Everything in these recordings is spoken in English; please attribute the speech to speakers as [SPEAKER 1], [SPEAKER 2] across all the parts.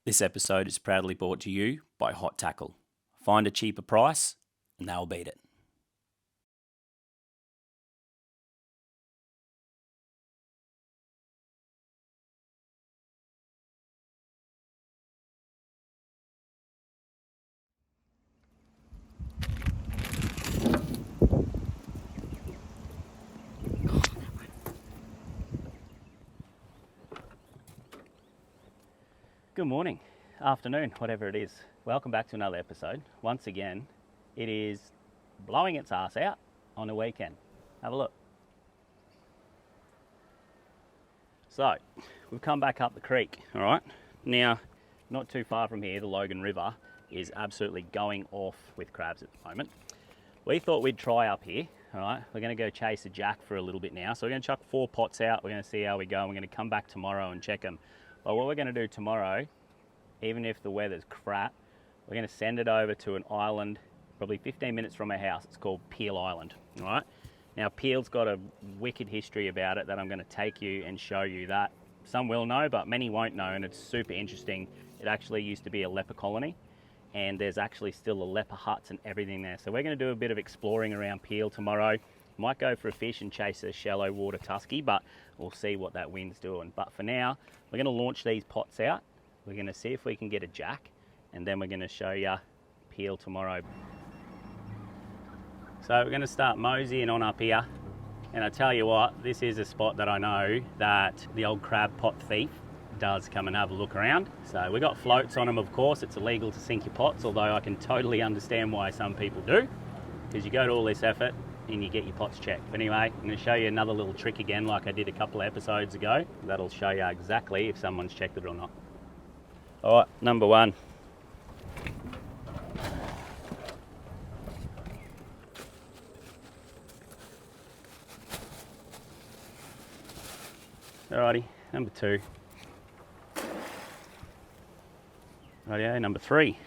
[SPEAKER 1] This episode is proudly brought to you by Hot Tackle. Find a cheaper price and they'll beat it. Good morning, afternoon, whatever it is. Welcome back to another episode. Once again, it is blowing its ass out on a weekend. Have a look. So, we've come back up the creek, all right? Now, not too far from here, the Logan River is absolutely going off with crabs at the moment. We thought we'd try up here, all right? We're gonna go chase a jack for a little bit now. So we're gonna chuck 4 pots out. We're gonna see how we go. We're gonna come back tomorrow and check them. But what we're going to do tomorrow, even if the weather's crap, we're going to send it over to an island probably 15 minutes from our house. It's called Peel Island, all right? Now, Peel's got a wicked history about it that I'm going to take you and show you that. Some will know, but many won't know, and it's super interesting. It actually used to be a leper colony, and there's actually still a leper huts and everything there. So we're going to do a bit of exploring around Peel tomorrow. Might go for a fish and chase a shallow water tusky, but we'll see what that wind's doing. But for now, we're going to launch these pots out. We're going to see if we can get a jack, and then we're going to show you Peel tomorrow. So we're going to start moseying on up here, and I tell you what, this is a spot that I know that the old crab pot thief does come and have a look around. So we got floats on them, of course. It's illegal to sink your pots, although I can totally understand why some people do, because you go to all this effort and you get your pots checked. But anyway, I'm going to show you another little trick again like I did a couple of episodes ago. That'll show you exactly if someone's checked it or not. Alright, number 1. Alrighty, number 2. Rightio, number 3.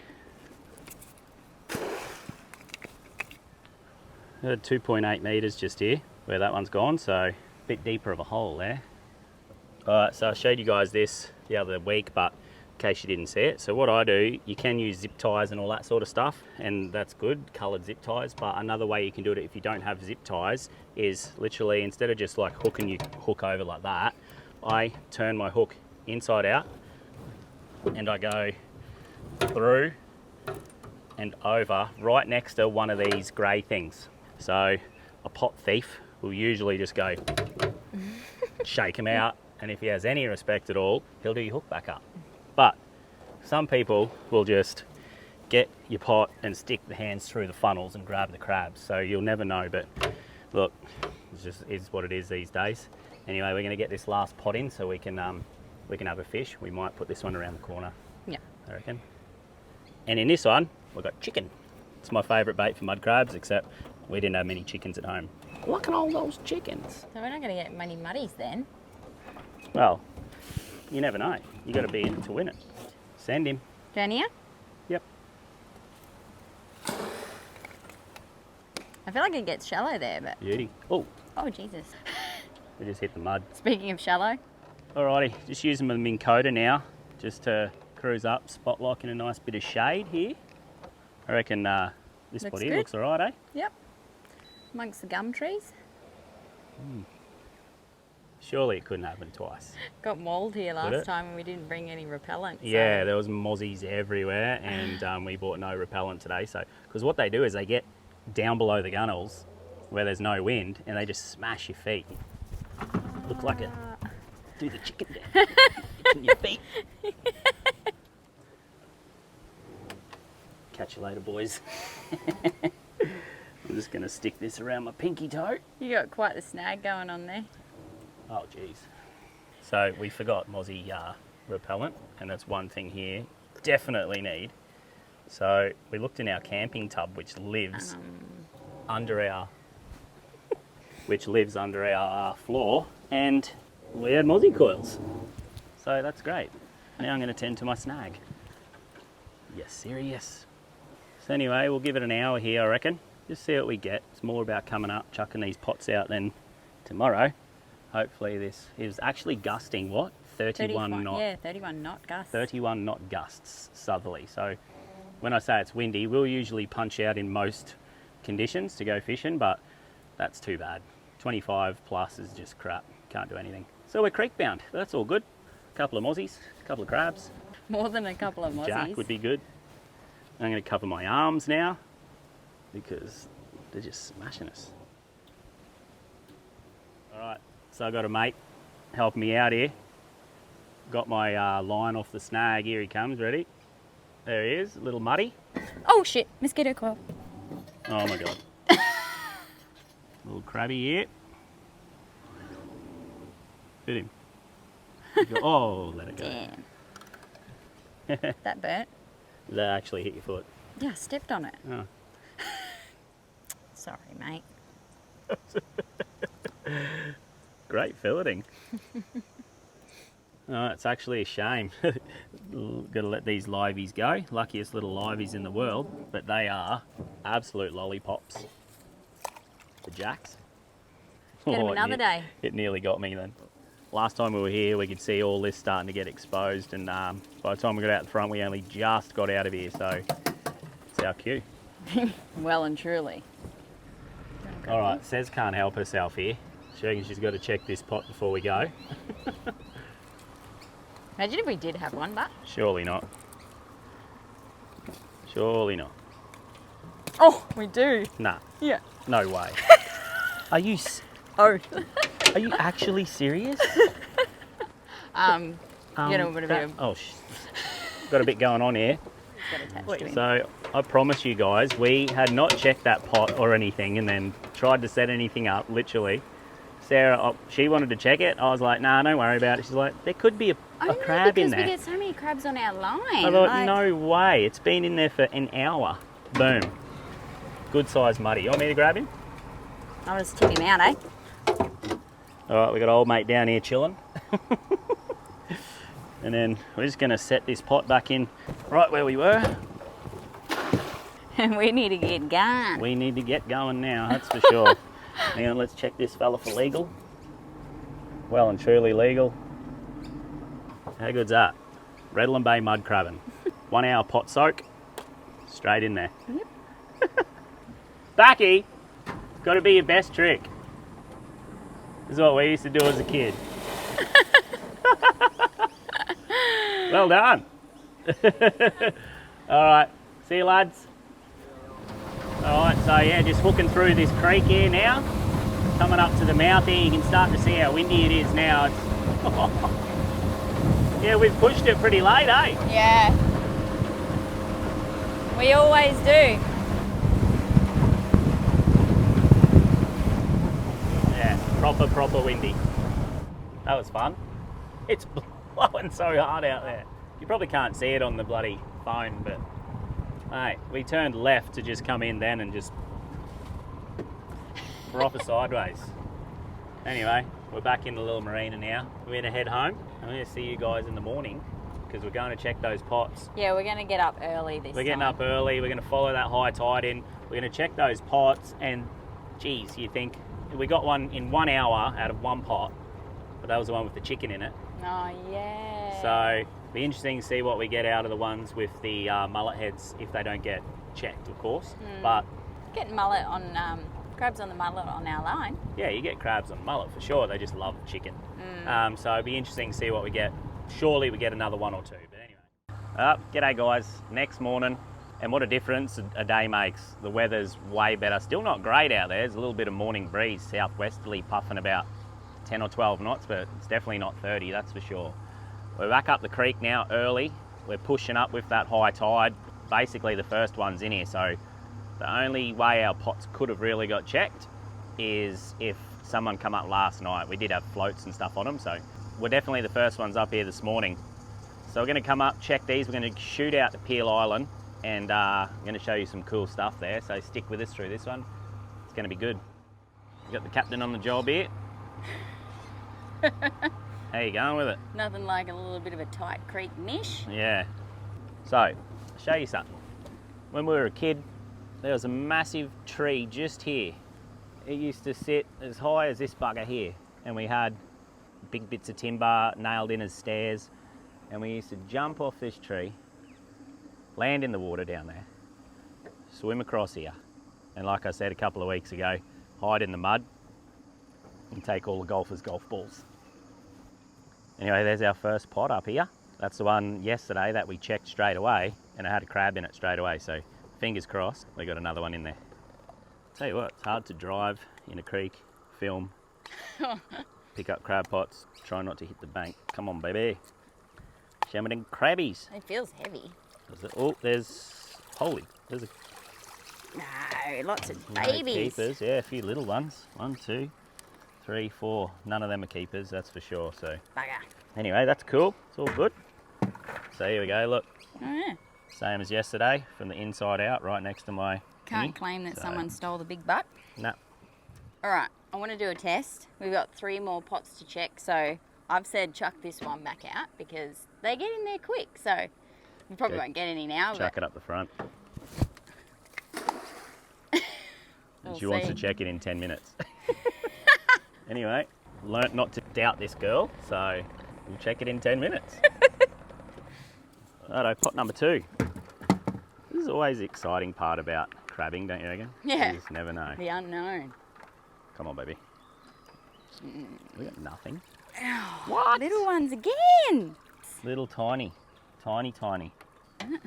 [SPEAKER 1] 2.8 metres just here where that one's gone, so a bit deeper of a hole there. Alright, so I showed you guys this the other week, but in case you didn't see it, so what I do, you can use zip ties and all that sort of stuff, and that's good, coloured zip ties, but another way you can do it if you don't have zip ties is literally, instead of just like hooking your hook over like that, I turn my hook inside out and I go through and over right next to one of these grey things. So a pot thief will usually just go shake him out, and if he has any respect at all, he'll do your hook back up. But some people will just get your pot and stick the hands through the funnels and grab the crabs, so you'll never know. But look, it just is what it is these days. Anyway, we're going to get this last pot in so we can have a fish. We might put this one around the corner. Yeah, I reckon. And in this one, we've got chicken. It's my favourite bait for mud crabs, except we didn't have many chickens at home. Look at all those chickens.
[SPEAKER 2] So we're not going to get many muddies then.
[SPEAKER 1] Well, you never know. You got to be in it to win it. Send him.
[SPEAKER 2] Down here?
[SPEAKER 1] Yep.
[SPEAKER 2] I feel like it gets shallow there, but...
[SPEAKER 1] Beauty. Oh.
[SPEAKER 2] Oh, Jesus.
[SPEAKER 1] We just hit the mud.
[SPEAKER 2] Speaking of shallow.
[SPEAKER 1] Alrighty, just using my Minn Kota now, just to cruise up, spot lock in a nice bit of shade here. I reckon this spot here looks alright, eh?
[SPEAKER 2] Yep. Amongst the gum trees.
[SPEAKER 1] Surely it couldn't happen twice.
[SPEAKER 2] Got mauled here last time and we didn't bring any repellent. So.
[SPEAKER 1] Yeah, there was mozzies everywhere, and we bought no repellent today. So, because what they do is they get down below the gunnels where there's no wind and they just smash your feet. Look like a... Do the chicken dance. It's in your feet. Catch you later, boys. I'm just going to stick this around my pinky toe.
[SPEAKER 2] You got quite the snag going on there.
[SPEAKER 1] Oh, geez. So we forgot mozzie repellent, and that's one thing here definitely need. So we looked in our camping tub, which lives under our which lives under our floor, and we had mozzie coils. So that's great. Now I'm going to tend to my snag. Yes, serious. So anyway, we'll give it an hour here, I reckon. Just see what we get. It's more about coming up, chucking these pots out than tomorrow. Hopefully this is actually gusting, what? 31 knot.
[SPEAKER 2] Yeah, 31 knot gusts.
[SPEAKER 1] 31 knot gusts southerly. So when I say it's windy, we'll usually punch out in most conditions to go fishing, but that's too bad. 25 plus is just crap. Can't do anything. So we're creek bound. That's all good. A couple of mozzies, a couple of crabs.
[SPEAKER 2] More than a couple of mozzies.
[SPEAKER 1] Jack would be good. I'm going to cover my arms now because they're just smashing us. All right, so I've got a mate helping me out here. Got my line off the snag. Here he comes, ready? There he is, a little muddy.
[SPEAKER 2] Oh shit, mosquito coil.
[SPEAKER 1] Oh my God. Little crabby here. Hit him. Oh, let it go.
[SPEAKER 2] Damn. That burnt.
[SPEAKER 1] That actually hit your foot.
[SPEAKER 2] Yeah, I stepped on it.
[SPEAKER 1] Oh.
[SPEAKER 2] Sorry, mate.
[SPEAKER 1] Great filleting. Oh, it's actually a shame. Got to let these liveys go. Luckiest little liveys in the world, but they are absolute lollipops. The jacks.
[SPEAKER 2] Get them another day.
[SPEAKER 1] It nearly got me then. Last time we were here, we could see all this starting to get exposed, and by the time we got out the front, we only just got out of here, so it's our cue.
[SPEAKER 2] Well and truly.
[SPEAKER 1] All right, Sez can't help herself here. She reckons she's got to check this pot before we go.
[SPEAKER 2] Imagine if we did have one, but...
[SPEAKER 1] Surely not. Surely not.
[SPEAKER 2] Oh, we do.
[SPEAKER 1] Nah.
[SPEAKER 2] Yeah.
[SPEAKER 1] No way. Are you...
[SPEAKER 2] Oh.
[SPEAKER 1] Are you actually serious?
[SPEAKER 2] You know, a bit of
[SPEAKER 1] oh, got a bit going on here. So I promise you guys, we had not checked that pot or anything, and then tried to set anything up. Literally, Sarah, she wanted to check it. I was like, "Nah, don't worry about it." She's like, "There could be a crab in there."
[SPEAKER 2] Because we get so many crabs on our line.
[SPEAKER 1] I thought, no way. It's been in there for an hour. Boom. Good sized muddy. You want me to grab him?
[SPEAKER 2] I'll just tip him out, eh?
[SPEAKER 1] All right, we got old mate down here chilling. And then we're just going to set this pot back in right where we were.
[SPEAKER 2] And we need to get going.
[SPEAKER 1] We need to get going now, that's for sure. Hang on, let's check this fella for legal. Well and truly legal. How good's that? Redland Bay mud crabbing. 1 hour pot soak, straight in there.
[SPEAKER 2] Yep.
[SPEAKER 1] Backy, got to be your best trick. This is what we used to do as a kid. Well done. All right, see you lads. All right, so yeah, just hooking through this creek here now. Coming up to the mouth here, you can start to see how windy it is now. It's yeah, we've pushed it pretty late, eh?
[SPEAKER 2] Yeah. We always do.
[SPEAKER 1] Yeah, proper windy. That was fun. It's blowing so hard out there. You probably can't see it on the bloody phone, but hey, we turned left to just come in then and just proper sideways. Anyway, we're back in the little marina now. We're going to head home. I'm going to see you guys in the morning because we're going to check those pots.
[SPEAKER 2] Yeah, we're going to get up early this time.
[SPEAKER 1] We're getting up early. We're going to follow that high tide in. We're going to check those pots, and geez, you think we got one in 1 hour out of one pot, but that was the one with the chicken in it.
[SPEAKER 2] Oh, yeah.
[SPEAKER 1] So it'll be interesting to see what we get out of the ones with the mullet heads if they don't get checked, of course. But
[SPEAKER 2] getting mullet on crabs on the mullet on our line.
[SPEAKER 1] Yeah, you get crabs on mullet for sure. They just love chicken. So it'll be interesting to see what we get. Surely we get another one or two. But anyway, g'day guys. Next morning, and what a difference a day makes. The weather's way better. Still not great out there. There's a little bit of morning breeze, southwesterly, puffing about 10 or 12 knots, but it's definitely not 30, that's for sure. We're back up the creek now early. We're pushing up with that high tide. Basically the first one's in here, so the only way our pots could have really got checked is if someone come up last night. We did have floats and stuff on them, so we're definitely the first ones up here this morning. So we're going to come up, check these. We're going to shoot out to Peel Island, and I'm going to show you some cool stuff there, so stick with us through this one. It's going to be good. You got the captain on the job here. How you going with it?
[SPEAKER 2] Nothing like a little bit of a tight creek niche.
[SPEAKER 1] Yeah. So, I'll show you something. When we were a kid, there was a massive tree just here. It used to sit as high as this bugger here, and we had big bits of timber nailed in as stairs, and we used to jump off this tree, land in the water down there, swim across here, and like I said a couple of weeks ago, hide in the mud and take all the golfers' golf balls. Anyway, there's our first pot up here. That's the one yesterday that we checked straight away, and it had a crab in it straight away, so fingers crossed we got another one in there. Tell you what, it's hard to drive in a creek, film, pick up crab pots, try not to hit the bank. Come on, baby. Show me them crabbies.
[SPEAKER 2] It feels heavy.
[SPEAKER 1] Oh, there's a
[SPEAKER 2] No, lots of
[SPEAKER 1] no
[SPEAKER 2] babies.
[SPEAKER 1] keepers. Yeah, a few little ones. 1, 2, 3, 4. None of them are keepers, that's for sure. So
[SPEAKER 2] Bugger.
[SPEAKER 1] anyway, that's cool. It's all good. So here we go. Look,
[SPEAKER 2] Oh, yeah.
[SPEAKER 1] same as yesterday, from the inside out, right next to my.
[SPEAKER 2] Can't claim that someone stole the big butt.
[SPEAKER 1] No.
[SPEAKER 2] All right, I want to do a test. We've got 3 more pots to check, so I've said chuck this one back out because they get in there quick. So we probably won't get any now.
[SPEAKER 1] Chuck
[SPEAKER 2] but
[SPEAKER 1] it up the front.
[SPEAKER 2] we'll
[SPEAKER 1] She wants to
[SPEAKER 2] see.
[SPEAKER 1] check it in 10 minutes. Anyway, learnt not to doubt this girl, so we'll check it in 10 minutes. Righto, pot number 2. This is always the exciting part about crabbing, don't you reckon?
[SPEAKER 2] Yeah.
[SPEAKER 1] You just never know.
[SPEAKER 2] The unknown.
[SPEAKER 1] Come on, baby. We got nothing.
[SPEAKER 2] What? Little ones again.
[SPEAKER 1] Little tiny. Tiny.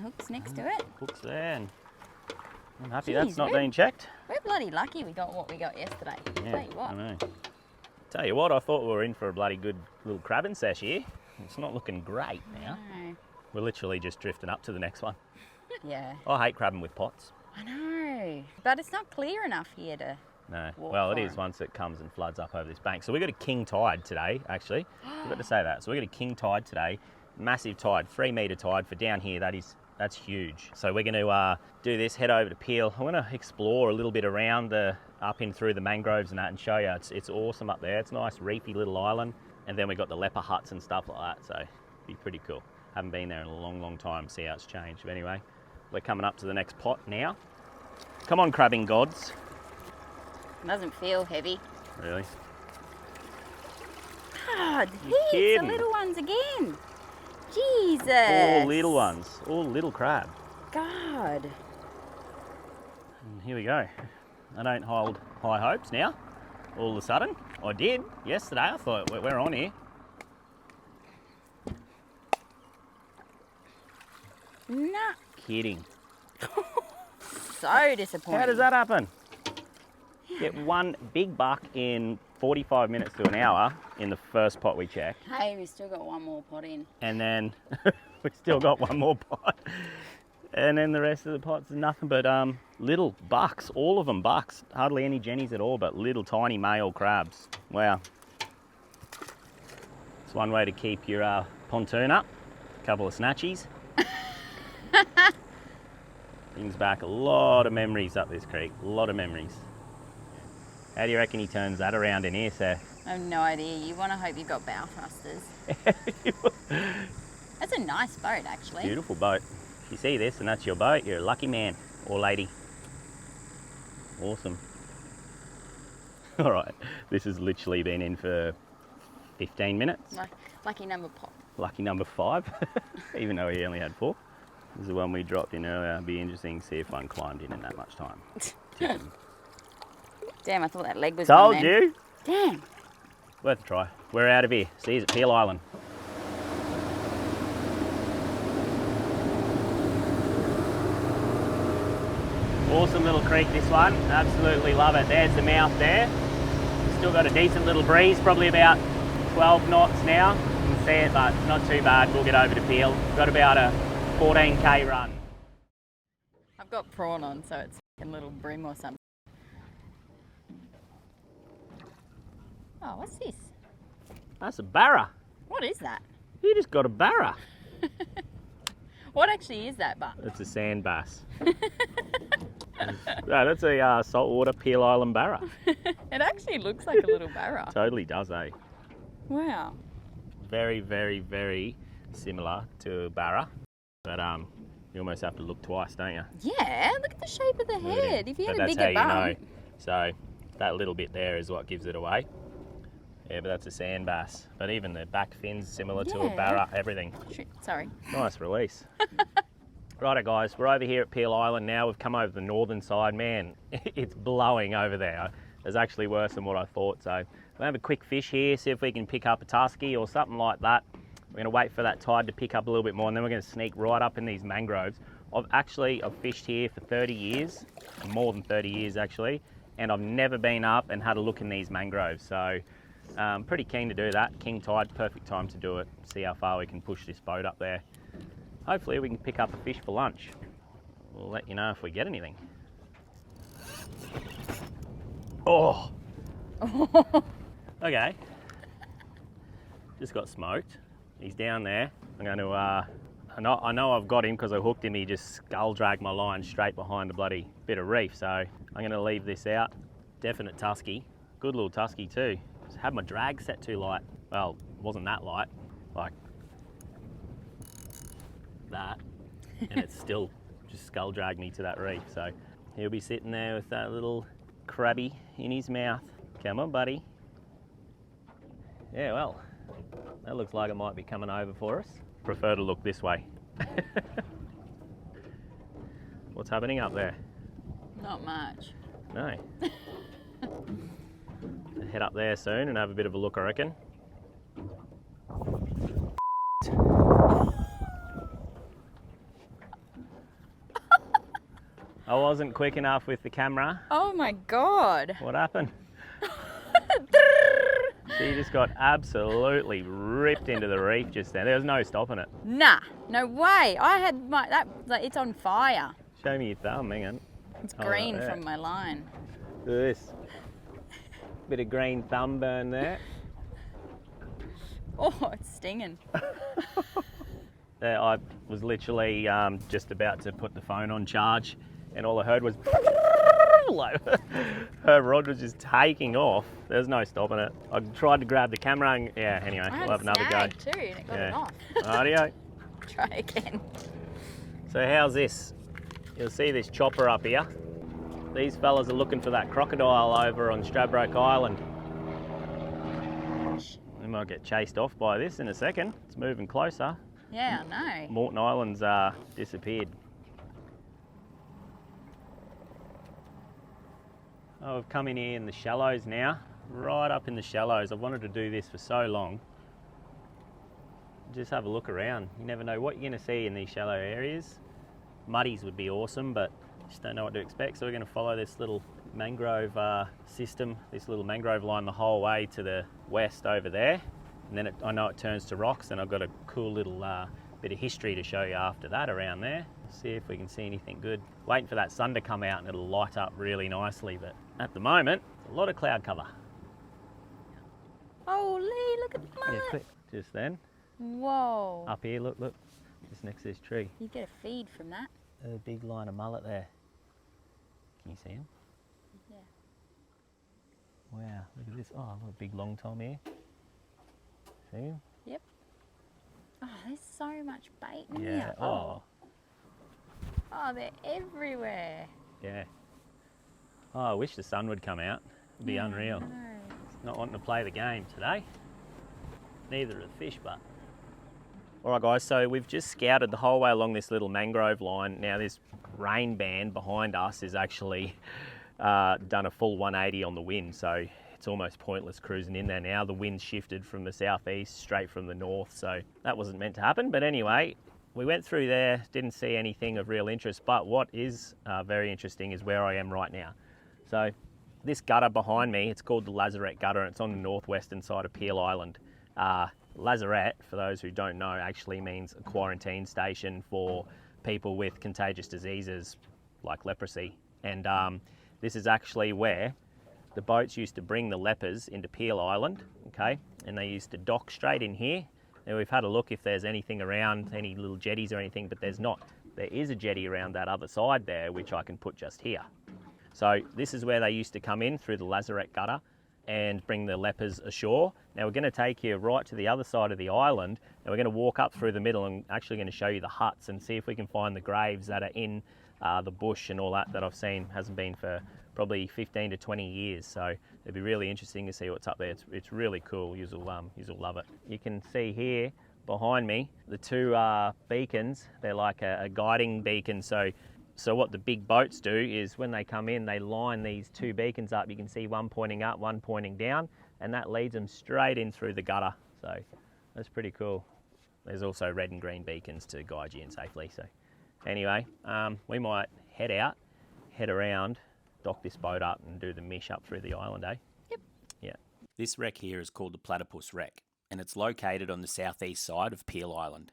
[SPEAKER 2] Hooks next to it.
[SPEAKER 1] Hooks there, and I'm happy
[SPEAKER 2] Jeez,
[SPEAKER 1] that's not
[SPEAKER 2] we're-
[SPEAKER 1] being checked.
[SPEAKER 2] We're bloody lucky we got what we got yesterday.
[SPEAKER 1] Yeah,
[SPEAKER 2] Tell you what.
[SPEAKER 1] I know. Tell you what, I thought we were in for a bloody good little crabbing sesh here. It's not looking great now.
[SPEAKER 2] No.
[SPEAKER 1] We're literally just drifting up to the next one.
[SPEAKER 2] Yeah.
[SPEAKER 1] I hate crabbing with pots.
[SPEAKER 2] I know. But it's not clear enough here to...
[SPEAKER 1] No.
[SPEAKER 2] Walk
[SPEAKER 1] Well, it
[SPEAKER 2] for
[SPEAKER 1] is
[SPEAKER 2] 'em.
[SPEAKER 1] once it comes and floods up over this bank. So we got a king tide today, actually. Forgot to say that. So we got a king tide today. Massive tide, 3 metre tide for down here. That's huge. So we're going to do this, head over to Peel. I want to explore a little bit around up in through the mangroves and that, and show you. It's awesome up there. It's a nice reefy little island. And then we got the leper huts and stuff like that. So it'd be pretty cool. Haven't been there in a long time. See how it's changed. But anyway, we're coming up to the next pot now. Come on, crabbing gods.
[SPEAKER 2] Doesn't feel heavy.
[SPEAKER 1] Really?
[SPEAKER 2] God,
[SPEAKER 1] You
[SPEAKER 2] heaps
[SPEAKER 1] kidding?
[SPEAKER 2] of little ones again. Jesus.
[SPEAKER 1] All little ones. All little crab.
[SPEAKER 2] God.
[SPEAKER 1] And here we go. I don't hold high hopes now. All of a sudden. I did yesterday. I thought we're on here.
[SPEAKER 2] Nah.
[SPEAKER 1] Kidding.
[SPEAKER 2] So disappointing.
[SPEAKER 1] How does that happen? Get one big buck in 45 minutes to an hour in the first pot we checked.
[SPEAKER 2] Hey, we still got 1 more pot in.
[SPEAKER 1] And then we still got 1 more pot. And then the rest of the pots are nothing but little bucks. All of them bucks. Hardly any jennies at all, but little tiny male crabs. Wow. It's one way to keep your pontoon up. A couple of snatchies. Brings back a lot of memories up this creek. A lot of memories. How do you reckon he turns that around in here, sir?
[SPEAKER 2] I have no idea. You want to hope you've got bow thrusters. That's a nice boat, actually.
[SPEAKER 1] Beautiful boat. If you see this and that's your boat, you're a lucky man or lady. Awesome. All right, this has literally been in for 15 minutes.
[SPEAKER 2] Lucky number pot.
[SPEAKER 1] Lucky number 5, even though he only had 4. This is the one we dropped in earlier. It'd be interesting to see if one climbed in that much time.
[SPEAKER 2] Damn, I thought that leg was
[SPEAKER 1] Told
[SPEAKER 2] gone then.
[SPEAKER 1] you.
[SPEAKER 2] Damn.
[SPEAKER 1] Worth a try. We're out of here. See you at Peel Island. Awesome little creek, this one. Absolutely love it. There's the mouth there. Still got a decent little breeze, probably about 12 knots now. You can see it, but it's not too bad. We'll get over to Peel. Got about a 14k run.
[SPEAKER 2] I've got prawn on, so it's a little brim or something. Oh, what's this?
[SPEAKER 1] That's a barra.
[SPEAKER 2] What is that?
[SPEAKER 1] You just got a barra.
[SPEAKER 2] What actually is that, Buck?
[SPEAKER 1] It's a sand bass. No, that's a saltwater Peel Island barra.
[SPEAKER 2] It actually looks like a little barra.
[SPEAKER 1] Totally does, eh?
[SPEAKER 2] Wow.
[SPEAKER 1] Very, very, very similar to a barra, but you almost have to look twice, don't you?
[SPEAKER 2] Yeah, look at the shape of the head. If you had a
[SPEAKER 1] that's
[SPEAKER 2] bigger
[SPEAKER 1] how
[SPEAKER 2] bum.
[SPEAKER 1] you know. So that little bit there is what gives it away. Yeah, but that's a sand bass. But even the back fin's similar to a barra, everything.
[SPEAKER 2] Sorry.
[SPEAKER 1] Nice release. Righto guys, we're over here at Peel Island now. We've come over the northern side. Man, it's blowing over there. It's actually worse than what I thought. So we'll have a quick fish here, see if we can pick up a tusky or something like that. We're gonna wait for that tide to pick up a little bit more and then we're gonna sneak right up in these mangroves. I've fished here for 30 years, more than 30 years actually, and I've never been up and had a look in these mangroves. So pretty keen to do that. King tide, perfect time to do it. See how far we can push this boat up there. Hopefully we can pick up a fish for lunch. We'll let you know if we get anything. Oh! Okay. Just got smoked. He's down there. I'm going to, I know I've got him because I hooked him. He just skull dragged my line straight behind the bloody bit of reef. So I'm going to leave this out. Definite tusky. Good little tusky too. Just had my drag set too light. Well, it wasn't that light. Like that. And it's still just skull dragged me to that reef. So he'll be sitting there with that little crabby in his mouth. Come on, buddy. Yeah, well, that looks like it might be coming over for us. Prefer to look this way. What's happening up there?
[SPEAKER 2] Not much.
[SPEAKER 1] No. Head up there soon and have a bit of a look, I reckon. I wasn't quick enough with the camera.
[SPEAKER 2] Oh my God.
[SPEAKER 1] What happened? She just got absolutely ripped into the reef just then. There was no stopping it.
[SPEAKER 2] Nah, no way. I had it's on fire.
[SPEAKER 1] Show me your thumb, hang on.
[SPEAKER 2] It's green from my line.
[SPEAKER 1] Look at this. Bit of green thumb burn there.
[SPEAKER 2] Oh, it's stinging.
[SPEAKER 1] I was literally just about to put the phone on charge and all I heard was her rod was just taking off. There's no stopping it. I tried to grab the camera and yeah, anyway, we'll have another go.
[SPEAKER 2] Too, and it got it off.
[SPEAKER 1] Rightio.
[SPEAKER 2] Try again.
[SPEAKER 1] So how's this? You'll see this chopper up here. These fellas are looking for that crocodile over on Stradbroke Island. We might get chased off by this in a second. It's moving closer.
[SPEAKER 2] Yeah, I know.
[SPEAKER 1] Moreton Island's disappeared. Oh, I've come in here in the shallows now, right up in the shallows. I've wanted to do this for so long. Just have a look around. You never know what you're going to see in these shallow areas. Muddies would be awesome, but just don't know what to expect. So we're going to follow this little mangrove system, this little mangrove line the whole way to the west over there. And then I know it turns to rocks, and I've got a cool little bit of history to show you after that around there. See if we can see anything good. Waiting for that sun to come out and it'll light up really nicely, but at the moment, a lot of cloud cover.
[SPEAKER 2] Holy, look at the mullet.
[SPEAKER 1] Yeah, quick, just then.
[SPEAKER 2] Whoa.
[SPEAKER 1] Up here, look, just next to this tree.
[SPEAKER 2] You get a feed from that.
[SPEAKER 1] There's a big line of mullet there. Can you see him?
[SPEAKER 2] Yeah.
[SPEAKER 1] Wow, look at this. Oh, look, a big long tom here. See him?
[SPEAKER 2] Yep. Oh, there's so much bait in
[SPEAKER 1] Yeah.
[SPEAKER 2] here.
[SPEAKER 1] Oh.
[SPEAKER 2] Oh, they're everywhere.
[SPEAKER 1] Yeah. Oh, I wish the sun would come out. It'd be unreal. It's not wanting to play the game today. Neither are the fish, but. All right, guys, so we've just scouted the whole way along this little mangrove line. Now, this rain band behind us is actually done a full 180 on the wind, so it's almost pointless cruising in there now. The wind's shifted from the southeast straight from the north, so that wasn't meant to happen. But anyway, we went through there, didn't see anything of real interest, but what is very interesting is where I am right now. So this gutter behind me, it's called the Lazaret gutter, and it's on the northwestern side of Peel Island. Lazaret, for those who don't know, actually means a quarantine station for people with contagious diseases like leprosy. And this is actually where the boats used to bring the lepers into Peel Island, okay? And they used to dock straight in here. And we've had a look if there's anything around, any little jetties or anything, but there's not. there is a jetty around that other side there, which I can put just here. So this is where they used to come in through the Lazaret gutter and bring the lepers ashore. Now we're going to take you right to the other side of the island, and we're going to walk up through the middle and actually going to show you the huts and see if we can find the graves that are in the bush and all that I've seen. Hasn't been for probably 15 to 20 years, so it'd be really interesting to see what's up there. It's really cool. You'll love it. You can see here behind me the two beacons. They're like a guiding beacon. So what the big boats do is when they come in, they line these two beacons up. You can see one pointing up, one pointing down, and that leads them straight in through the gutter. So that's pretty cool. There's also red and green beacons to guide you in safely. So anyway, we might head around, dock this boat up and do the mish up through the island, eh?
[SPEAKER 2] Yep.
[SPEAKER 1] Yeah. This wreck here is called the Platypus Wreck, and it's located on the southeast side of Peel Island.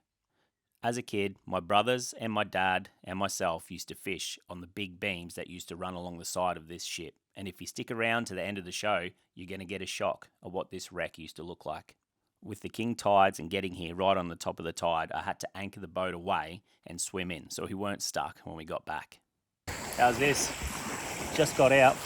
[SPEAKER 1] As a kid, my brothers and my dad and myself used to fish on the big beams that used to run along the side of this ship. And if you stick around to the end of the show, you're going to get a shock of what this wreck used to look like. With the king tides and getting here right on the top of the tide, I had to anchor the boat away and swim in so we weren't stuck when we got back. How's this? Just got out.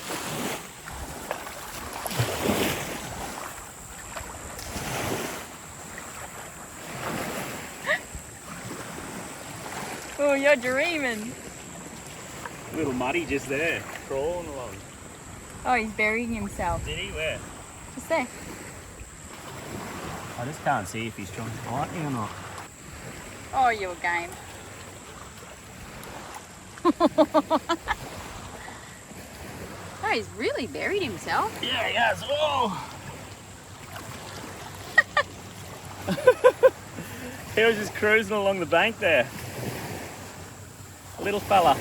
[SPEAKER 2] Oh, you're dreaming.
[SPEAKER 1] Little muddy just there, crawling along.
[SPEAKER 2] Oh, he's burying himself.
[SPEAKER 1] Did he? Where?
[SPEAKER 2] Just there.
[SPEAKER 1] I just can't see if he's trying to bite me or not.
[SPEAKER 2] Oh, you're game. Oh, he's really buried himself.
[SPEAKER 1] Yeah, he has. Oh! He was just cruising along the bank there. Little fella.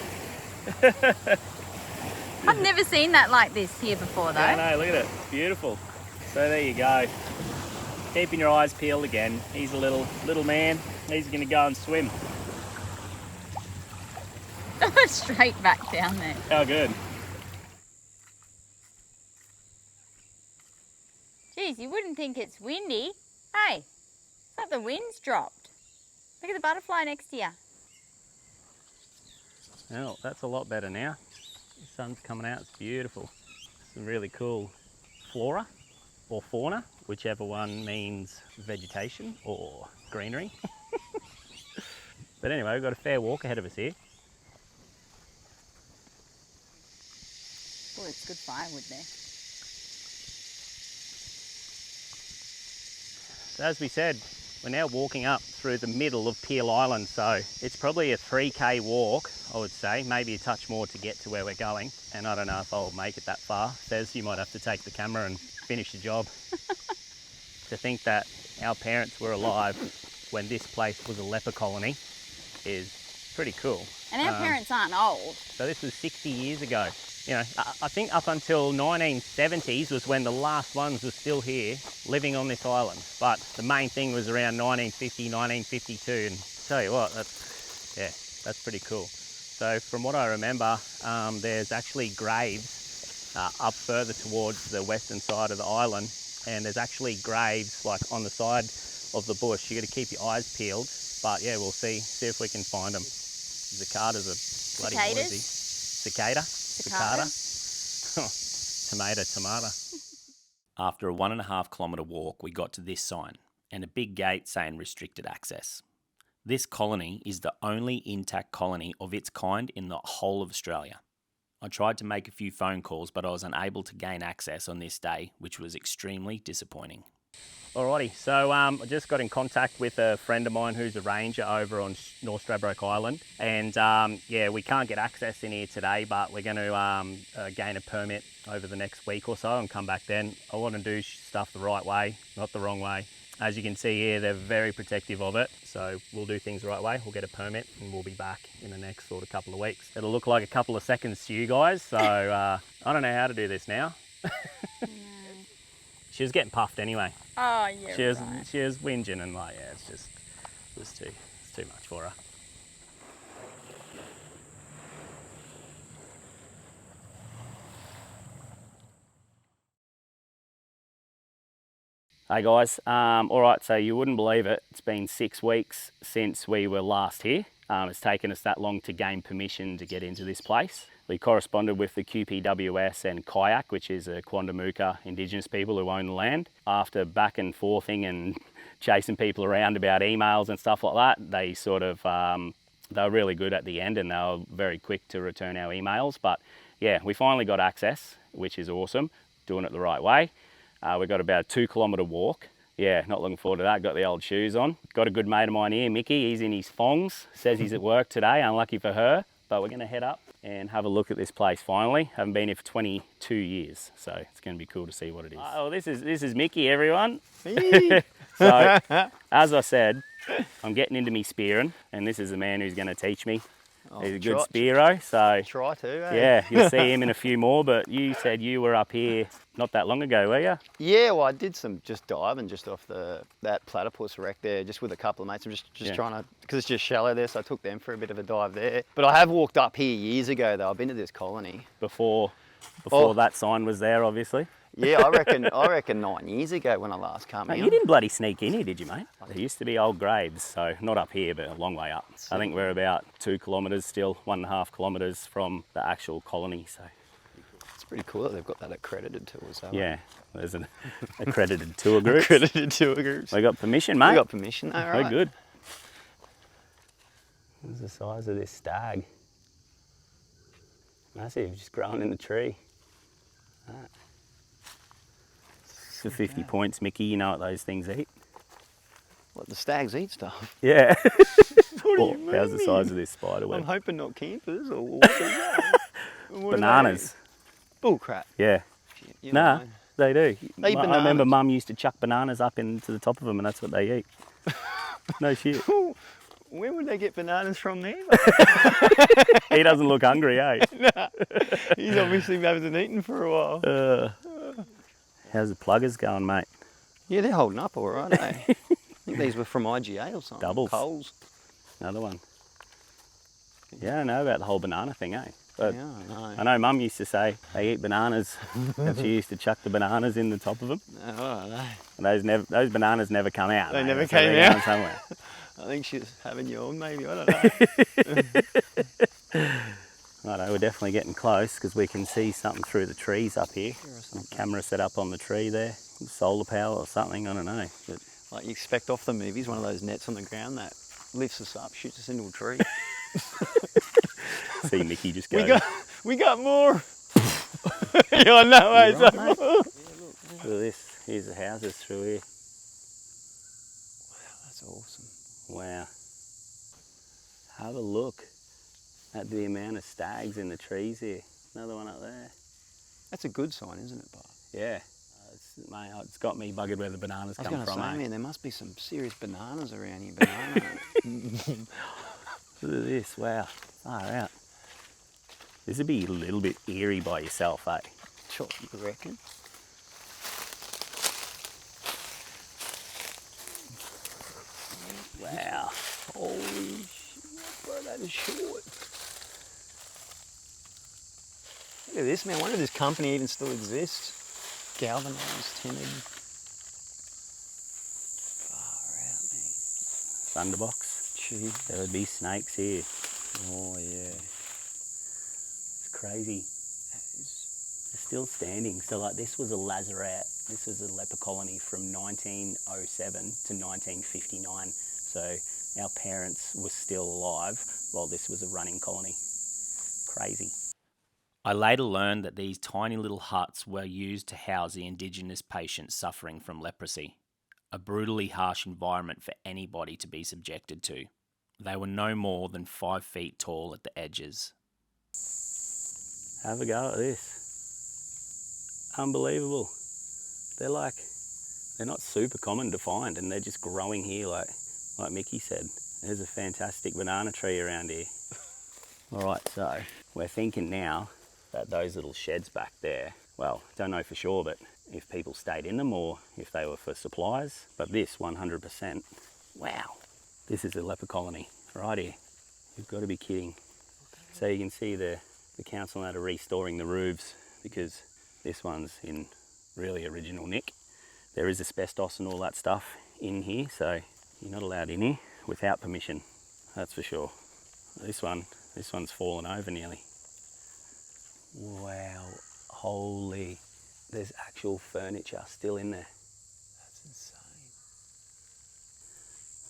[SPEAKER 2] I've never seen that like this here before though.
[SPEAKER 1] I know, look at it. It's beautiful. So there you go. Keeping your eyes peeled again. He's a little man. He's going to go and swim.
[SPEAKER 2] Straight back down there.
[SPEAKER 1] How good.
[SPEAKER 2] Geez, you wouldn't think it's windy. Hey, it's like the wind's dropped. Look at the butterfly next to you.
[SPEAKER 1] Well, that's a lot better now. The sun's coming out. It's beautiful. Some really cool flora or fauna, whichever one means vegetation or greenery. But anyway, we've got a fair walk ahead of us here.
[SPEAKER 2] Oh, it's good firewood there.
[SPEAKER 1] So as we said, we're now walking up through the middle of Peel Island, so it's probably a 3k walk, I would say, maybe a touch more to get to where we're going, and I don't know if I'll make it that far. Says you might have to take the camera and finish the job. To think that our parents were alive when this place was a leper colony is pretty cool.
[SPEAKER 2] And our parents aren't old.
[SPEAKER 1] So this was 60 years ago. You know, I think up until 1970s was when the last ones were still here living on this island. But the main thing was around 1950, 1952. And tell you what, that's pretty cool. So from what I remember, there's actually graves up further towards the western side of the island. And there's actually graves like on the side of the bush. You got to keep your eyes peeled. But yeah, we'll see if we can find them. Cicadas are bloody noisy. Cicada? Cicada? Tomato. After a 1.5 kilometre walk, we got to this sign and a big gate saying restricted access. This colony is the only intact colony of its kind in the whole of Australia. I tried to make a few phone calls, but I was unable to gain access on this day, which was extremely disappointing. Alrighty, so I just got in contact with a friend of mine who's a ranger over on North Stradbroke Island, and yeah, we can't get access in here today, but we're going to gain a permit over the next week or so and come back then. I want to do stuff the right way, not the wrong way. As you can see here, they're very protective of it, so we'll do things the right way. We'll get a permit and we'll be back in the next sort of couple of weeks. It'll look like a couple of seconds to you guys, so I don't know how to do this now. She was getting puffed anyway.
[SPEAKER 2] Oh, yeah.
[SPEAKER 1] She was whinging and like, yeah, it's too much for her. Hey guys, all right, so you wouldn't believe it. It's been 6 weeks since we were last here. It's taken us that long to gain permission to get into this place. We corresponded with the QPWS and Kayak, which is a Quandamooka Indigenous people who own the land. After back and forthing and chasing people around about emails and stuff like that, they sort of, they were really good at the end and they were very quick to return our emails. But yeah, we finally got access, which is awesome, doing it the right way. We got about a 2 kilometre walk. Yeah, not looking forward to that. Got the old shoes on. Got a good mate of mine here, Mickey. He's in his thongs. Says he's at work today. Unlucky for her. But we're going to head up and have a look at this place finally. Haven't been here for 22 years, so it's going to be cool to see what it is. Oh, this is Mickey, everyone. So, as I said, I'm getting into me spearing, and this is the man who's going to teach me. He's a good spearo, so
[SPEAKER 3] try to. Eh?
[SPEAKER 1] Yeah, you'll see him in a few more. But you said you were up here not that long ago, were you?
[SPEAKER 3] Yeah, well, I did some just diving just off that platypus wreck there, just with a couple of mates. I'm just trying to, because it's just shallow there, so I took them for a bit of a dive there. But I have walked up here years ago, though. I've been to this colony
[SPEAKER 1] before that sign was there, obviously.
[SPEAKER 3] Yeah, I reckon 9 years ago when I last came here.
[SPEAKER 1] You didn't bloody sneak in here, did you, mate? There used to be old graves, so not up here, but a long way up. I think we're about 2 kilometres still, 1.5 kilometres from the actual colony. So
[SPEAKER 3] it's pretty cool that they've got that accredited to us.
[SPEAKER 1] Yeah, there's an accredited tour group.
[SPEAKER 3] Accredited tour groups.
[SPEAKER 1] We got permission, mate.
[SPEAKER 3] We got permission. All right.
[SPEAKER 1] We're good. What's the size of this stag? Massive, just growing in the tree. Right. For 50 points, Mickey, you know what those things eat?
[SPEAKER 3] What, the stags eat stuff?
[SPEAKER 1] Yeah.
[SPEAKER 3] What do you mean?
[SPEAKER 1] How's the size of this spider web?
[SPEAKER 3] I'm hoping not campers or what
[SPEAKER 1] Bananas.
[SPEAKER 3] Bull crap.
[SPEAKER 1] Yeah.
[SPEAKER 3] You
[SPEAKER 1] Nah,
[SPEAKER 3] know.
[SPEAKER 1] they do.
[SPEAKER 3] They eat
[SPEAKER 1] I remember
[SPEAKER 3] bananas.
[SPEAKER 1] Mum used to chuck bananas up into the top of them and that's what they eat. No shit.
[SPEAKER 3] Where would they get bananas from there?
[SPEAKER 1] He doesn't look hungry, eh?
[SPEAKER 3] Nah. He's obviously hasn't eaten for a while.
[SPEAKER 1] How's the pluggers going, mate?
[SPEAKER 3] Yeah, they're holding up all right, eh? I think these were from IGA or something.
[SPEAKER 1] Doubles.
[SPEAKER 3] Coles.
[SPEAKER 1] Another one. Yeah, I don't know about the whole banana thing, eh? But
[SPEAKER 3] Yeah,
[SPEAKER 1] I know Mum used to say they eat bananas and she used to chuck the bananas in the top of them.
[SPEAKER 3] Oh,
[SPEAKER 1] And those bananas never come out.
[SPEAKER 3] They
[SPEAKER 1] mate.
[SPEAKER 3] never
[SPEAKER 1] So they're
[SPEAKER 3] came out.
[SPEAKER 1] going somewhere.
[SPEAKER 3] I think she's having you on, maybe. I don't know.
[SPEAKER 1] Righto, we're definitely getting close because we can see something through the trees up here. Camera set up on the tree there, solar power or something, I don't know. But
[SPEAKER 3] Like you expect off the movies, one of those nets on the ground that lifts us up, shoots us into a tree.
[SPEAKER 1] see Mickey just go.
[SPEAKER 3] We got more. Yeah, I know, eh?
[SPEAKER 1] Right, mate. Look at this. Here's the houses through here.
[SPEAKER 3] Wow, that's awesome.
[SPEAKER 1] Wow. Have a look at the amount of stags in the trees here. Another one up there.
[SPEAKER 3] That's a good sign, isn't it, Bob?
[SPEAKER 1] Yeah. Mate, it's got me buggered where the bananas
[SPEAKER 3] I was
[SPEAKER 1] come
[SPEAKER 3] going to
[SPEAKER 1] from,
[SPEAKER 3] say,
[SPEAKER 1] eh?
[SPEAKER 3] man, there must be some serious bananas around here. Banana.
[SPEAKER 1] Look at this, wow. Far out. This would be a little bit eerie by yourself, eh?
[SPEAKER 3] Sure, you reckon?
[SPEAKER 1] Wow.
[SPEAKER 3] Holy shit, bro, that is short. Look at this, man. I wonder if this company even still exists. Galvanised, timid. Far out, man.
[SPEAKER 1] Thunderbox.
[SPEAKER 3] Gee.
[SPEAKER 1] There would be snakes here.
[SPEAKER 3] Oh, yeah.
[SPEAKER 1] It's crazy. They're still standing. So like this was a Lazaret. This was a leper colony from 1907 to 1959. So our parents were still alive while this was a running colony. Crazy. I later learned that these tiny little huts were used to house the Indigenous patients suffering from leprosy, a brutally harsh environment for anybody to be subjected to. They were no more than 5 feet tall at the edges. Have a go at this. Unbelievable. They're not super common to find and they're just growing here like Mickey said. There's a fantastic banana tree around here. All right, so we're thinking now that those little sheds back there, well, don't know for sure, but if people stayed in them or if they were for supplies, but this 100%, wow, this is a leper colony right here. You've got to be kidding. So you can see the council now are restoring the roofs because this one's in really original nick. There is asbestos and all that stuff in here, so you're not allowed in here without permission, that's for sure. This one's fallen over nearly. Wow, holy, there's actual furniture still in there.
[SPEAKER 3] That's insane.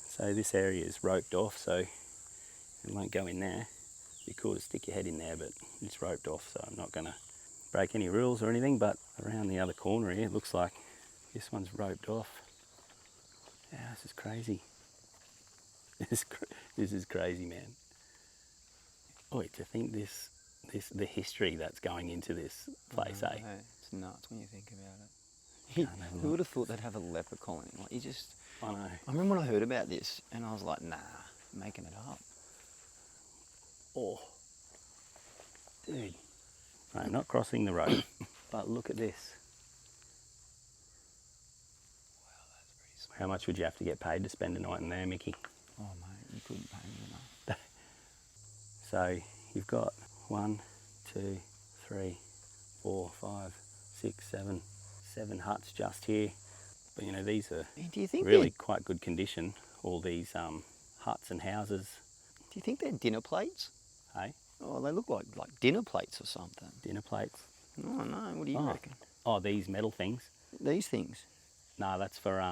[SPEAKER 1] So this area is roped off, so it won't go in there. It'd be cool to stick your head in there, but it's roped off, so I'm not gonna break any rules or anything. But around the other corner here, it looks like this one's roped off. Yeah, this is crazy. This is crazy, man. Oh, to think the history that's going into this place, eh?
[SPEAKER 3] It's nuts when you think about it.
[SPEAKER 1] Can't have a
[SPEAKER 3] Who
[SPEAKER 1] look.
[SPEAKER 3] would have thought they'd have a leper colony? Like, you just...
[SPEAKER 1] I know.
[SPEAKER 3] I remember when I heard about this, and I was like, nah, making it up.
[SPEAKER 1] Oh, dude. No, not crossing the road, but look at this.
[SPEAKER 3] Wow, that's pretty sweet.
[SPEAKER 1] How much would you have to get paid to spend a night in there, Mickey?
[SPEAKER 3] Oh, mate, you couldn't pay me enough.
[SPEAKER 1] So you've got 1, 2, 3, 4, 5, 6, 7 huts just here. But you know, these are
[SPEAKER 3] Do you think
[SPEAKER 1] really quite good condition, all these huts and houses.
[SPEAKER 3] Do you think they're dinner plates?
[SPEAKER 1] Hey?
[SPEAKER 3] Oh, they look like dinner plates or something.
[SPEAKER 1] Dinner plates.
[SPEAKER 3] Oh, no, what do you reckon?
[SPEAKER 1] Oh, these metal things.
[SPEAKER 3] These things?
[SPEAKER 1] No, that's for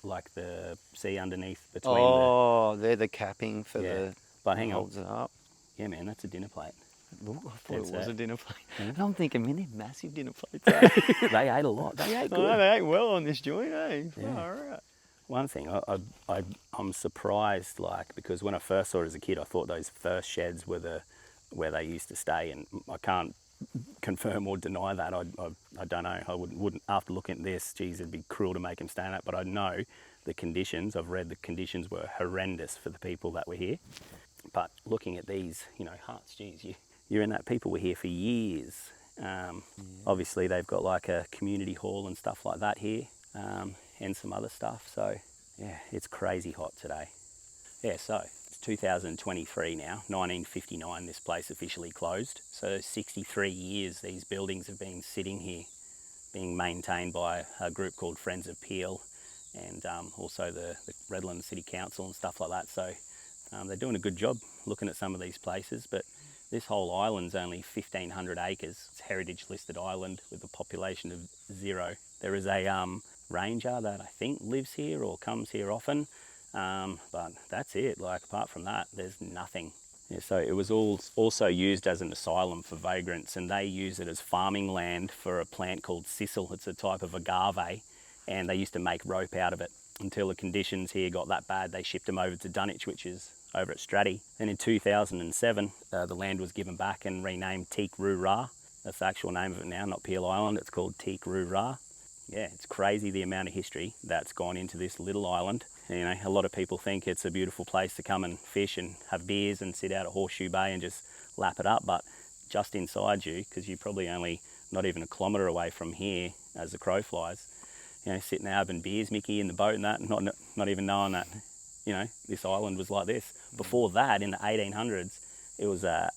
[SPEAKER 1] like the sea underneath between
[SPEAKER 3] they're the capping for
[SPEAKER 1] Yeah. But hang on.
[SPEAKER 3] holds it up.
[SPEAKER 1] Yeah, man, that's a dinner plate.
[SPEAKER 3] Look, I thought
[SPEAKER 1] That's
[SPEAKER 3] it was
[SPEAKER 1] it.
[SPEAKER 3] a dinner plate.
[SPEAKER 1] Yeah.
[SPEAKER 3] And I'm thinking, man, they're massive dinner plates. Eh?
[SPEAKER 1] They ate a lot. They ate good.
[SPEAKER 3] Oh, they ate well on this joint, eh?
[SPEAKER 1] Yeah.
[SPEAKER 3] Far out.
[SPEAKER 1] One thing, I'm surprised, like, because when I first saw it as a kid, I thought those first sheds were where they used to stay, and I can't confirm or deny that. I don't know. I wouldn't after looking at this, geez, it'd be cruel to make them stay in it. But I know the conditions. I've read the conditions were horrendous for the people that were here. But looking at these, you know, huts, geez, you're in that. People were here for years. Obviously, they've got like a community hall and stuff like that here, and some other stuff. So, yeah, it's crazy hot today. Yeah, so it's 2023 now. 1959, this place officially closed. So 63 years these buildings have been sitting here, being maintained by a group called Friends of Peel, and also the Redland City Council and stuff like that. So they're doing a good job looking at some of these places, but this whole island's only 1,500 acres. It's a heritage listed island with a population of 0. There is a ranger that I think lives here or comes here often, but that's it. Like, apart from that, there's nothing. Yeah, so it was also used as an asylum for vagrants, and they use it as farming land for a plant called sisal. It's a type of agave, and they used to make rope out of it until the conditions here got that bad. They shipped them over to Dunwich, which is over at Stratty. Then in 2007, the land was given back and renamed Teerk Roo Ra. That's the actual name of it now, not Peel Island. It's called Teerk Roo Ra. Yeah, it's crazy the amount of history that's gone into this little island. You know, a lot of people think it's a beautiful place to come and fish and have beers and sit out at Horseshoe Bay and just lap it up. But just inside you, because you're probably only not even a kilometre away from here as the crow flies, you know, sitting there having beers, Mickey, in the boat and that, and not even knowing that, you know, this island was like this. Before that, in the 1800s, it was a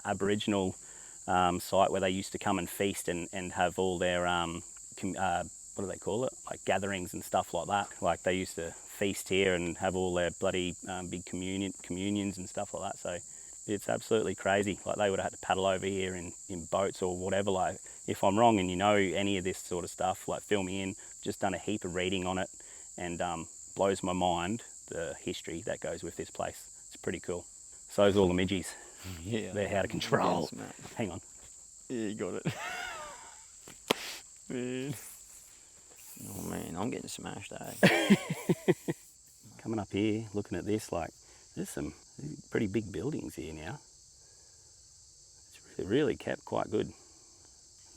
[SPEAKER 1] Aboriginal site where they used to come and feast and have all their, what do they call it? Like gatherings and stuff like that. Like they used to feast here and have all their bloody big communions and stuff like that. So it's absolutely crazy. Like they would have had to paddle over here in boats or whatever. Like if I'm wrong and you know any of this sort of stuff, like fill me in. Just done a heap of reading on it, and blows my mind the history that goes with this place. It's pretty cool. So's all the midgies.
[SPEAKER 3] Yeah.
[SPEAKER 1] They're out of control.
[SPEAKER 3] Yes, mate.
[SPEAKER 1] Hang on.
[SPEAKER 3] Yeah, you got it. Man. Oh man, I'm getting smashed, eh?
[SPEAKER 1] Coming up here, looking at this, like there's some pretty big buildings here now. It's really kept quite good.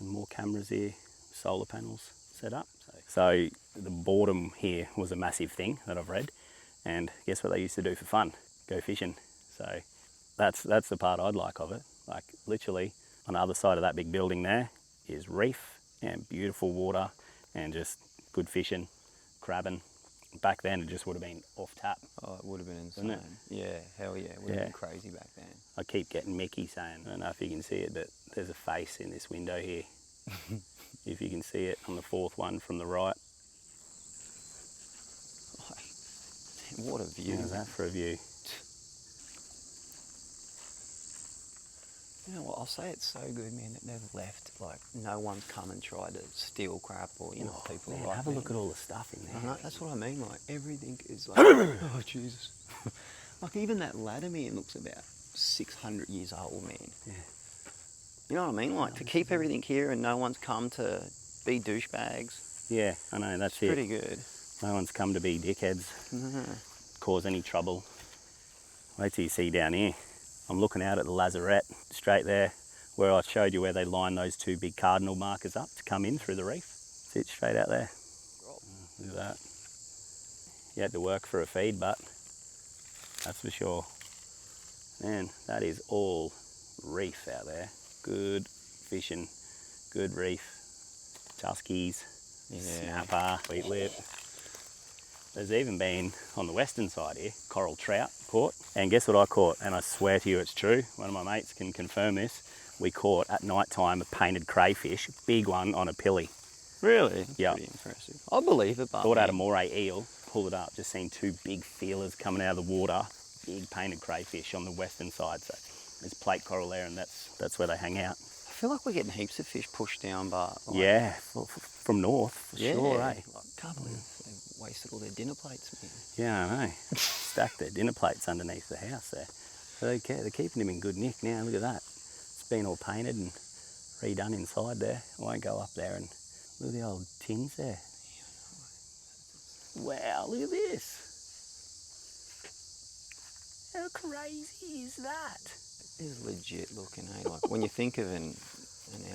[SPEAKER 1] And more cameras here, solar panels set up. So the boredom here was a massive thing that I've read, and guess what they used to do for fun? Go fishing. So that's the part I'd like of it. Like literally on the other side of that big building there is reef and beautiful water and just good fishing, crabbing. Back then it just would have been off tap.
[SPEAKER 3] Oh, it would have been insane.
[SPEAKER 1] Wouldn't it?
[SPEAKER 3] Yeah, hell yeah. It would have been crazy back then.
[SPEAKER 1] I keep getting Mickey saying, I don't know if you can see it, but there's a face in this window here. If you can see it on the fourth one from the right.
[SPEAKER 3] What a view.
[SPEAKER 1] How's that for a view?
[SPEAKER 3] You know what, I'll say it's so good, man, that they've left, like, no one's come and tried to steal crap or, you know, people
[SPEAKER 1] Man,
[SPEAKER 3] are like,
[SPEAKER 1] have a look at all the stuff in
[SPEAKER 3] I
[SPEAKER 1] there.
[SPEAKER 3] know, that's what I mean, like, everything is like, oh, Jesus. Like, even that ladder, man, looks about 600 years old, man.
[SPEAKER 1] Yeah.
[SPEAKER 3] You know what I mean? Like, to keep everything here and no one's come to be douchebags.
[SPEAKER 1] Yeah, I know, that's
[SPEAKER 3] It's
[SPEAKER 1] it.
[SPEAKER 3] pretty good.
[SPEAKER 1] No one's come to be dickheads,
[SPEAKER 3] No.
[SPEAKER 1] cause any trouble. Wait till you see down here. I'm looking out at the Lazaret, straight there, where I showed you where they line those two big cardinal markers up to come in through the reef. Sit straight out there. Look at that. You had to work for a feed, but that's for sure. Man, that is all reef out there. Good fishing, good reef. Tuskies, snapper, wheat lip. There's even been, on the western side here, coral trout caught. And guess what I caught? And I swear to you it's true. One of my mates can confirm this. We caught at night time a painted crayfish, big one on a pilly.
[SPEAKER 3] Really? That's
[SPEAKER 1] Yeah.
[SPEAKER 3] pretty impressive. I believe it, but
[SPEAKER 1] Thought I had a moray eel, pulled it up, just seen two big feelers coming out of the water. Big painted crayfish on the western side. So there's plate coral there and that's where they hang out.
[SPEAKER 3] I feel like we're getting heaps of fish pushed down, but... Like,
[SPEAKER 1] Yeah, from north, for sure, eh?
[SPEAKER 3] Like, can't believe they wasted all their dinner plates, man.
[SPEAKER 1] Yeah, I know. Stacked their dinner plates underneath the house there. So they're keeping him in good nick now, look at that. It's been all painted and redone inside there. I won't go up there and look at the old tins there. Wow, look at this. How crazy is that?
[SPEAKER 3] It is legit looking, eh? Like, when you think of an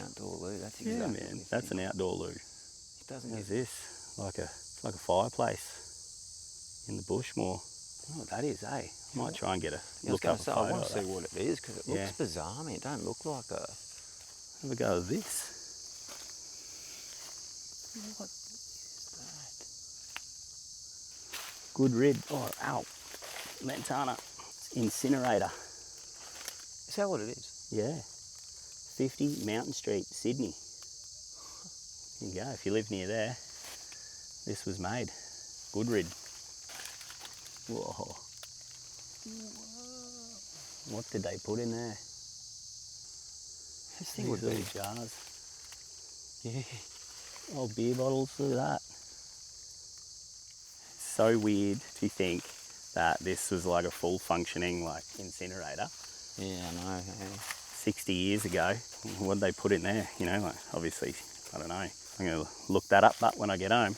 [SPEAKER 3] outdoor loo, that's exactly
[SPEAKER 1] Yeah,
[SPEAKER 3] what
[SPEAKER 1] man,
[SPEAKER 3] you
[SPEAKER 1] that's
[SPEAKER 3] think.
[SPEAKER 1] an outdoor loo.
[SPEAKER 3] It doesn't
[SPEAKER 1] How's
[SPEAKER 3] get...
[SPEAKER 1] this? It's like a fireplace in the bush more. I don't know what that is, eh? I might try and get a look up a
[SPEAKER 3] I
[SPEAKER 1] photo
[SPEAKER 3] want
[SPEAKER 1] of
[SPEAKER 3] to
[SPEAKER 1] that.
[SPEAKER 3] see what it is, because it looks
[SPEAKER 1] Yeah.
[SPEAKER 3] bizarre, man. It don't look like a...
[SPEAKER 1] Have a go at this.
[SPEAKER 3] What is
[SPEAKER 1] Good rid. Oh, ow. Lantana. Incinerator.
[SPEAKER 3] that? Is that what it is?
[SPEAKER 1] Yeah. 50 Mountain Street, Sydney. There you go. If you live near there, this was made. Goodrid. Whoa. What did they put in there?
[SPEAKER 3] This thing would
[SPEAKER 1] These
[SPEAKER 3] be...
[SPEAKER 1] little jars.
[SPEAKER 3] Yeah.
[SPEAKER 1] Old beer bottles. Look at that. It's so weird to think that this was like a full functioning like incinerator.
[SPEAKER 3] Yeah, I know. Yeah.
[SPEAKER 1] 60 years ago. What did they put in there? You know, like obviously, I don't know. I'm going to look that up but when I get home.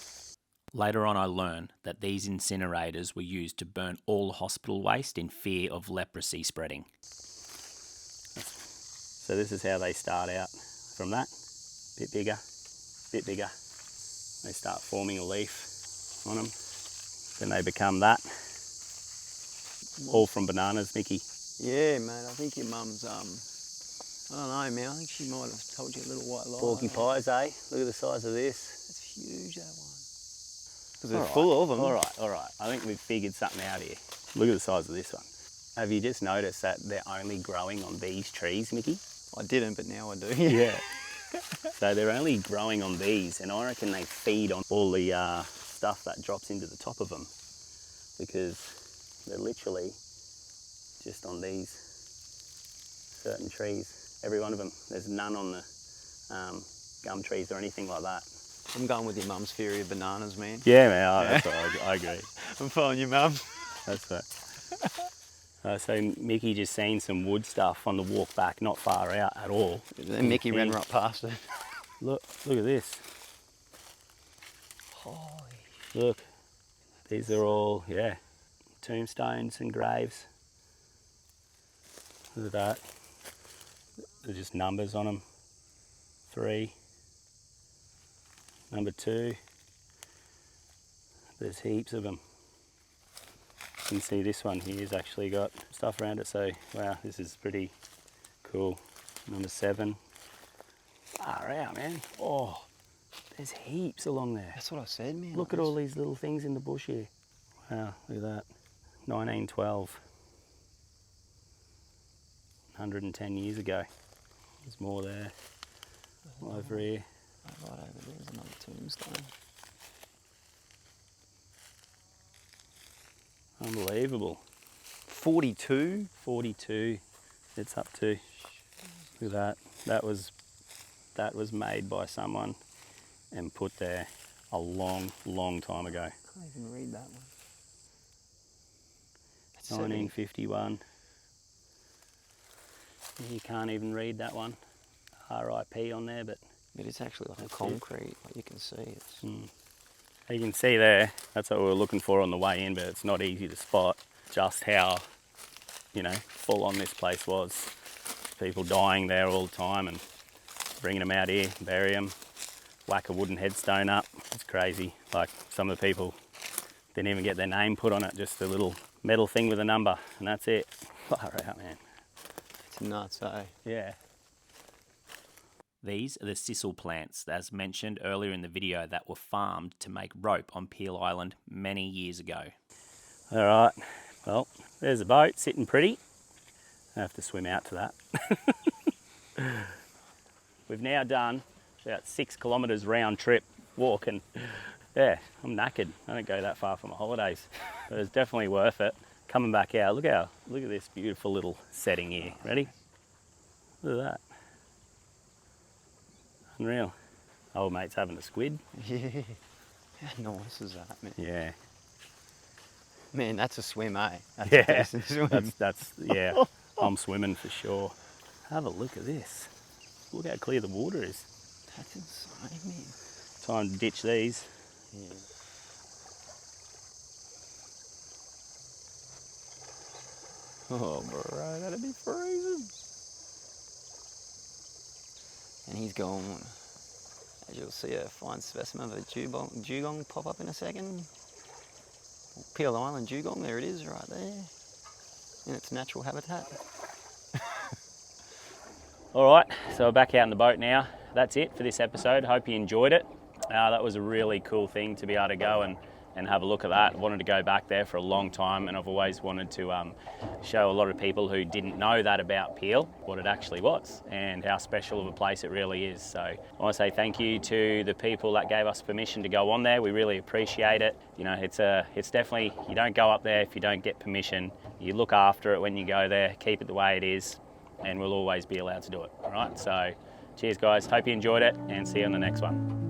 [SPEAKER 1] Later on I learned that these incinerators were used to burn all hospital waste in fear of leprosy spreading. So this is how they start out from that. Bit bigger, bit bigger. They start forming a leaf on them. Then they become that. All from bananas, Mickey.
[SPEAKER 3] Yeah, mate, I think your mum's, I don't know, man, I think she might have told you a little white lie.
[SPEAKER 1] Porcupines, eh? Look at the size of this.
[SPEAKER 3] It's huge, that one. Because
[SPEAKER 1] All
[SPEAKER 3] they're
[SPEAKER 1] right,
[SPEAKER 3] full of them.
[SPEAKER 1] All right. I think we've figured something out here. Look at the size of this one. Have you just noticed that they're only growing on these trees, Mickey?
[SPEAKER 3] I didn't, but now I do.
[SPEAKER 1] Yeah. So they're only growing on these, and I reckon they feed on all the stuff that drops into the top of them, because they're literally just on these certain trees. Every one of them. There's none on the gum trees or anything like that.
[SPEAKER 3] I'm going with your mum's theory of bananas, man.
[SPEAKER 1] Yeah, man. That's right. I agree.
[SPEAKER 3] I'm following your mum.
[SPEAKER 1] That's right. So Mickey just seen some wood stuff on the walk back, not far out at all.
[SPEAKER 3] Then Mickey ran right past it.
[SPEAKER 1] Look at this.
[SPEAKER 3] Holy.
[SPEAKER 1] Look, these are all, tombstones and graves. Look at that. There's just numbers on them. 3. Number 2. There's heaps of them. You can see this one here's actually got stuff around it, so wow, this is pretty cool. Number 7. Far out, man. Oh, there's heaps along there.
[SPEAKER 3] That's what I said, man.
[SPEAKER 1] Look at all these little things in the bush here. Wow, look at that. 1912. 110 years ago. There's more there. Over here.
[SPEAKER 3] Right over there's another tombstone.
[SPEAKER 1] Unbelievable.
[SPEAKER 3] 42?
[SPEAKER 1] 42 it's up to. Look at that. That was made by someone and put there a long, long time ago.
[SPEAKER 3] Can't even read that one.
[SPEAKER 1] 1951. You can't even read that one. RIP on there, but
[SPEAKER 3] It's actually like a
[SPEAKER 1] That's it.
[SPEAKER 3] concrete, like you can see. It's
[SPEAKER 1] you can see there, that's what we were looking for on the way in, but it's not easy to spot just how, full on this place was. People dying there all the time and bringing them out here, bury them, whack a wooden headstone up. It's crazy. Like some of the people didn't even get their name put on it, just a little metal thing with a number, and that's it. Far out, man.
[SPEAKER 3] it's nuts, eh?
[SPEAKER 1] Yeah. These are the sisal plants, as mentioned earlier in the video, that were farmed to make rope on Peel Island many years ago. All right, well, there's a boat sitting pretty. I have to swim out to that. We've now done about 6 kilometres round trip walking. Yeah, I'm knackered. I don't go that far for my holidays, but it's definitely worth it. Coming back out, look at this beautiful little setting here. Ready? Look at that. Unreal. Old mate's having a squid.
[SPEAKER 3] Yeah. How nice is that, man?
[SPEAKER 1] Yeah.
[SPEAKER 3] Man, that's a swim, eh? That's
[SPEAKER 1] Yeah.
[SPEAKER 3] a decent swim.
[SPEAKER 1] That's yeah. I'm swimming for sure. Have a look at this. Look how clear the water is.
[SPEAKER 3] That's insane, man.
[SPEAKER 1] Time to ditch these.
[SPEAKER 3] Yeah. Oh, bro, that'd be freezing. And he's gone. As you'll see, a fine specimen of a dugong pop up in a second. Peel Island dugong, there it is, right there, in its natural habitat.
[SPEAKER 1] All right, so we're back out in the boat now. That's it for this episode. Hope you enjoyed it. That was a really cool thing to be able to go and have a look at that. I wanted to go back there for a long time, and I've always wanted to show a lot of people who didn't know that about Peel, what it actually was and how special of a place it really is. So I want to say thank you to the people that gave us permission to go on there. We really appreciate it. It's definitely, you don't go up there if you don't get permission. You look after it when you go there, keep it the way it is, and we'll always be allowed to do it. All right, so cheers guys, hope you enjoyed it, and see you on the next one.